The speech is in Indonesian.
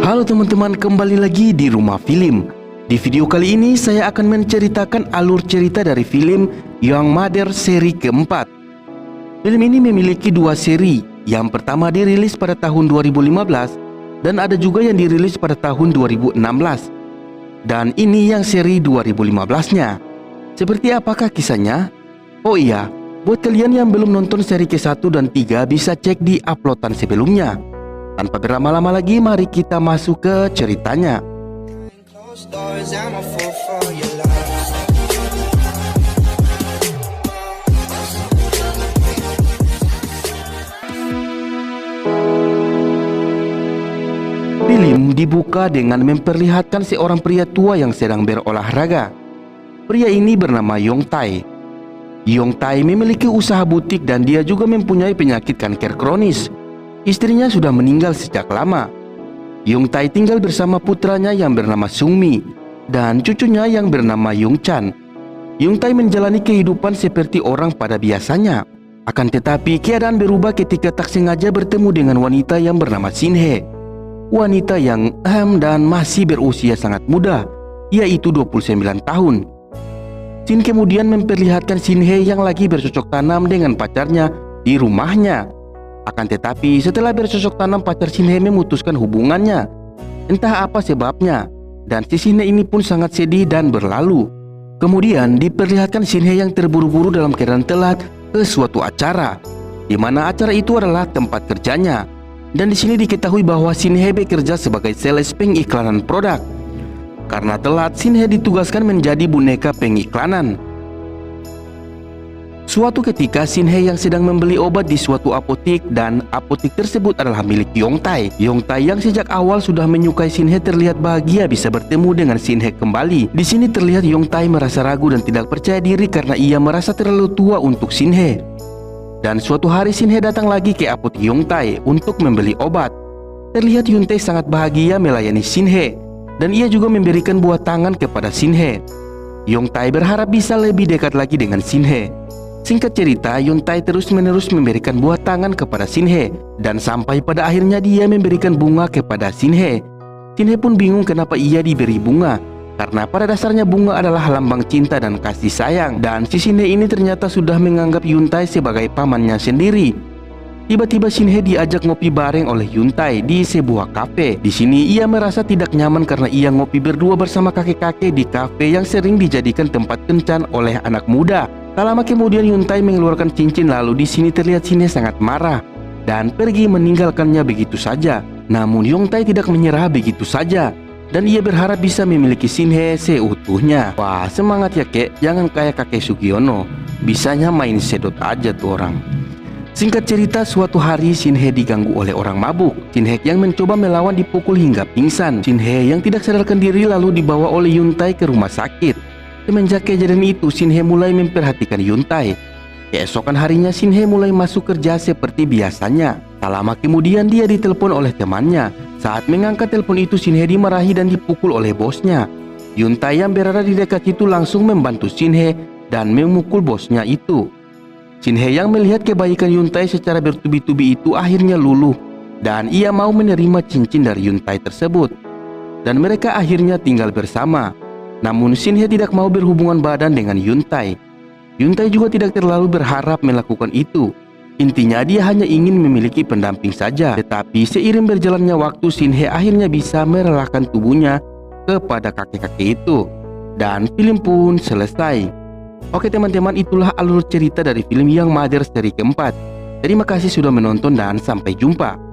Halo teman-teman, kembali lagi di Rumah Film. Di video kali ini saya akan menceritakan alur cerita dari film Young Mother seri keempat. Film ini memiliki dua seri. Yang pertama dirilis pada tahun 2015 dan ada juga yang dirilis pada tahun 2016. Dan ini yang seri 2015-nya. Seperti apakah kisahnya? Oh iya, buat kalian yang belum nonton seri ke-1 dan 3 bisa cek di uploadan sebelumnya. Tanpa berlama-lama lagi, mari kita masuk ke ceritanya. Film dibuka dengan memperlihatkan seorang pria tua yang sedang berolahraga. Pria ini bernama Yong Tai. Yong Tai memiliki usaha butik dan dia juga mempunyai penyakit kanker kronis. Istrinya sudah meninggal sejak lama. Yong Tai tinggal bersama putranya yang bernama Sung Mi dan cucunya yang bernama Yong Chan. Yong Tai menjalani kehidupan seperti orang pada biasanya. Akan tetapi keadaan berubah ketika tak sengaja bertemu dengan wanita yang bernama Shin Hye. Wanita yang dan masih berusia sangat muda, yaitu 29 tahun. Shin kemudian memperlihatkan Shin Hye yang lagi bercocok tanam dengan pacarnya di rumahnya. Akan tetapi setelah bercocok tanam, pacar Shin Hye memutuskan hubungannya. Entah apa sebabnya, dan si Shin Hye ini pun sangat sedih dan berlalu. Kemudian diperlihatkan Shin Hye yang terburu-buru dalam keadaan telat ke suatu acara, di mana acara itu adalah tempat kerjanya. Dan di sini diketahui bahwa Shin Hye bekerja sebagai sales pengiklanan produk. Karena telat, Shin Hye ditugaskan menjadi boneka pengiklanan. Suatu ketika Shin Hye yang sedang membeli obat di suatu apotik dan apotik tersebut adalah milik Yong Tai. Yong Tai yang sejak awal sudah menyukai Shin Hye terlihat bahagia bisa bertemu dengan Shin Hye kembali. Di sini terlihat Yong Tai merasa ragu dan tidak percaya diri karena ia merasa terlalu tua untuk Shin Hye. Dan suatu hari Shin Hye datang lagi ke apotik Yong Tai untuk membeli obat. Terlihat Yong Tai sangat bahagia melayani Shin Hye dan ia juga memberikan buah tangan kepada Shin Hye. Yong Tai berharap bisa lebih dekat lagi dengan Shin Hye. Singkat cerita, Yong Tai terus-menerus memberikan buah tangan kepada Shin Hye dan sampai pada akhirnya dia memberikan bunga kepada Shin Hye. Shin Hye pun bingung kenapa ia diberi bunga, karena pada dasarnya bunga adalah lambang cinta dan kasih sayang. Dan si Shin Hye ini ternyata sudah menganggap Yong Tai sebagai pamannya sendiri. Tiba-tiba Shin Hye diajak ngopi bareng oleh Yong Tai di sebuah kafe. Di sini ia merasa tidak nyaman karena ia ngopi berdua bersama kakek-kakek di kafe yang sering dijadikan tempat kencan oleh anak muda. Tak lama kemudian Yong Tai mengeluarkan cincin, lalu di sini terlihat Shin Hye sangat marah dan pergi meninggalkannya begitu saja. Namun Yong Tai tidak menyerah begitu saja dan ia berharap bisa memiliki Shin Hye seutuhnya. Wah, semangat ya kek, jangan kayak kakek Sugiono, bisanya main sedot aja tuh orang. Singkat cerita, suatu hari Shin Hye diganggu oleh orang mabuk. Shin Hye yang mencoba melawan dipukul hingga pingsan. Shin Hye yang tidak sadarkan diri lalu dibawa oleh Yong Tai ke rumah sakit. Semenjak kejadian itu, Shin Hye mulai memperhatikan Yong Tai. Keesokan harinya Shin Hye mulai masuk kerja seperti biasanya. Tak lama kemudian dia ditelepon oleh temannya. Saat mengangkat telepon itu, Shin Hye dimarahi dan dipukul oleh bosnya. Yong Tai yang berada di dekat itu langsung membantu Shin Hye dan memukul bosnya itu. Shin Hye yang melihat kebaikan Yong Tai secara bertubi-tubi itu akhirnya luluh dan ia mau menerima cincin dari Yong Tai tersebut. Dan mereka akhirnya tinggal bersama. Namun Shin Hye tidak mau berhubungan badan dengan Yong Tai. Yong Tai juga tidak terlalu berharap melakukan itu. Intinya dia hanya ingin memiliki pendamping saja. Tetapi seiring berjalannya waktu, Shin Hye akhirnya bisa merelakan tubuhnya kepada kakek-kakek itu. Dan film pun selesai. Oke teman-teman, itulah alur cerita dari film Young Mother seri keempat. Terima kasih sudah menonton dan sampai jumpa.